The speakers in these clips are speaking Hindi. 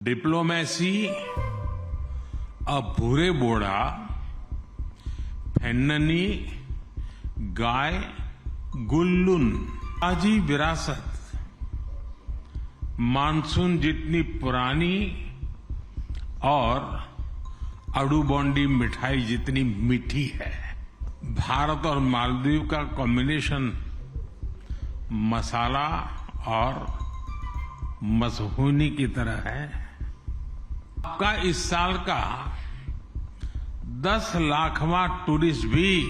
डिप्लोमेसी भूरे बोड़ा फेन्ननी गाय गुल्लुन आजी विरासत मानसून जितनी पुरानी और अड़ूबोंडी मिठाई जितनी मीठी है। भारत और मालदीव का कॉम्बिनेशन मसाला और मसहूनी की तरह है। आपका इस साल का 10 लाखवां टूरिस्ट भी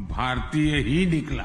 भारतीय ही निकला।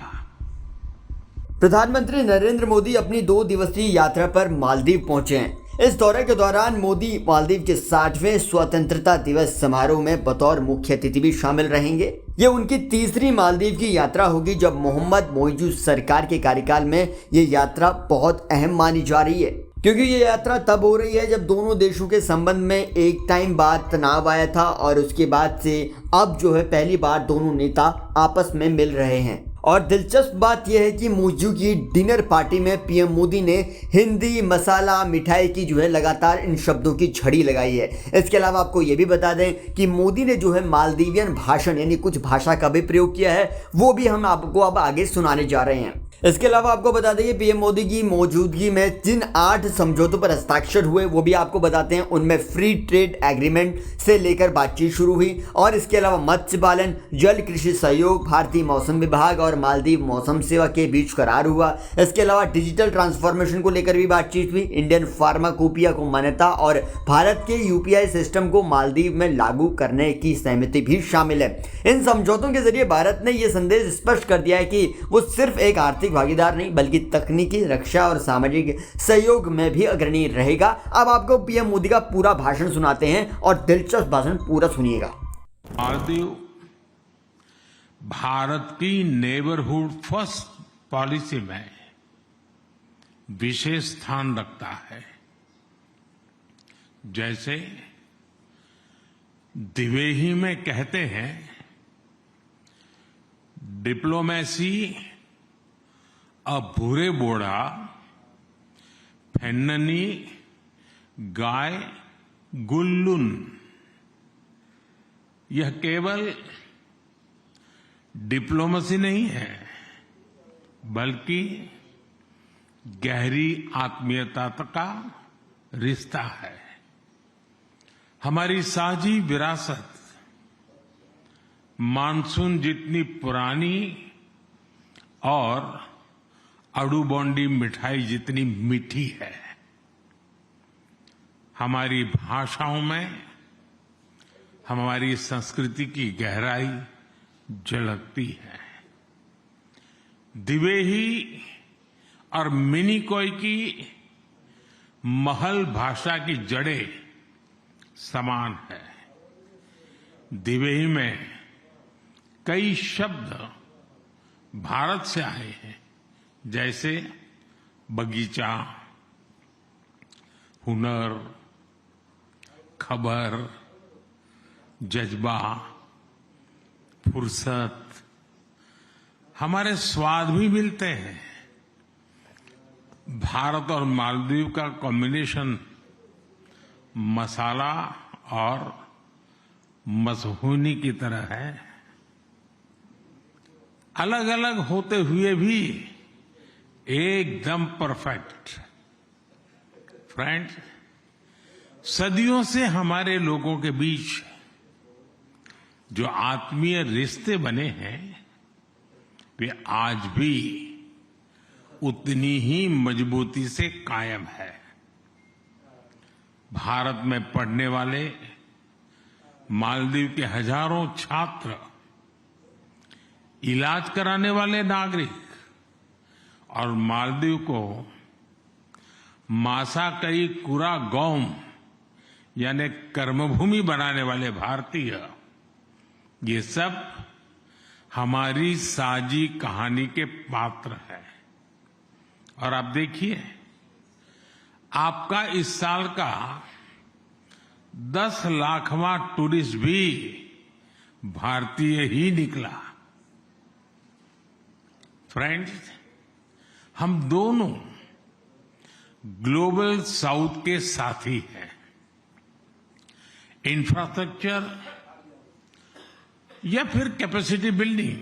प्रधानमंत्री नरेंद्र मोदी अपनी 2 दिवसीय यात्रा पर मालदीव पहुंचे हैं। इस दौरे के दौरान मोदी मालदीव के 60वें स्वतंत्रता दिवस समारोह में बतौर मुख्य अतिथि भी शामिल रहेंगे। ये उनकी तीसरी मालदीव की यात्रा होगी। जब मोहम्मद मोइजू सरकार के कार्यकाल में ये यात्रा बहुत अहम मानी जा रही है, क्योंकि ये यात्रा तब हो रही है जब दोनों देशों के संबंध में एक टाइम बाद तनाव आया था और उसके बाद से अब जो है पहली बार दोनों नेता आपस में मिल रहे हैं। और दिलचस्प बात यह है कि मोइजू की डिनर पार्टी में पीएम मोदी ने हिंदी, मसाला, मिठाई की जो है लगातार इन शब्दों की झड़ी लगाई है। इसके अलावा आपको यह भी बता दें कि मोदी ने जो है मालदीवियन भाषण यानी कुछ भाषा का भी प्रयोग किया है, वो भी हम आपको अब आगे सुनाने जा रहे हैं। इसके अलावा आपको बता दें कि पीएम मोदी की मौजूदगी में जिन 8 समझौतों पर हस्ताक्षर हुए वो भी आपको बताते हैं। उनमें फ्री ट्रेड एग्रीमेंट से लेकर बातचीत शुरू हुई और इसके अलावा मत्स्य पालन, जल कृषि सहयोग, भारतीय मौसम विभाग और मालदीव मौसम सेवा के बीच करार हुआ। इसके अलावा डिजिटल ट्रांसफॉर्मेशन को लेकर भी बातचीत हुई। इंडियन फार्माकोपिया को मान्यता और भारत के यूपीआई सिस्टम को मालदीव में लागू करने की सहमति भी शामिल है। इन समझौतों के जरिए भारत ने यह संदेश स्पष्ट कर दिया है कि वो सिर्फ एक आर्थिक भागीदार नहीं बल्कि तकनीकी, रक्षा और सामाजिक सहयोग में भी अग्रणी रहेगा। अब आपको पीएम मोदी का पूरा भाषण सुनाते हैं और दिलचस्प भाषण पूरा सुनिएगा। मालदीव भारत की नेबरहुड फर्स्ट पॉलिसी में विशेष स्थान रखता है। जैसे दिवेही में कहते हैं, डिप्लोमेसी भूरे बोड़ा फेन्ननी गाय गुल्लुन। यह केवल डिप्लोमेसी नहीं है बल्कि गहरी आत्मीयता का रिश्ता है। हमारी साझी विरासत मानसून जितनी पुरानी और अड़ूबोंडी मिठाई जितनी मीठी है। हमारी भाषाओं में हमारी संस्कृति की गहराई झलकती है। दिवेही और मिनिकॉय की महल भाषा की जड़ें समान है। दिवेही में कई शब्द भारत से आए हैं, जैसे बगीचा, हुनर, खबर, जज्बा, फुर्सत। हमारे स्वाद भी मिलते हैं। भारत और मालदीव का कॉम्बिनेशन मसाला और मसहूनी की तरह है। अलग अलग होते हुए भी एकदम परफेक्ट। फ्रेंड्स, सदियों से हमारे लोगों के बीच जो आत्मीय रिश्ते बने हैं वे आज भी उतनी ही मजबूती से कायम है। भारत में पढ़ने वाले मालदीव के हजारों छात्र, इलाज कराने वाले नागरिक और मालदीव को मासाकई कुरागोम यानी कर्मभूमि बनाने वाले भारतीय, ये सब हमारी साझी कहानी के पात्र हैं। और आप देखिए, आपका इस साल का 10 लाखवां टूरिस्ट भी भारतीय ही निकला। फ्रेंड्स, हम दोनों ग्लोबल साउथ के साथी हैं। इंफ्रास्ट्रक्चर या फिर कैपेसिटी बिल्डिंग,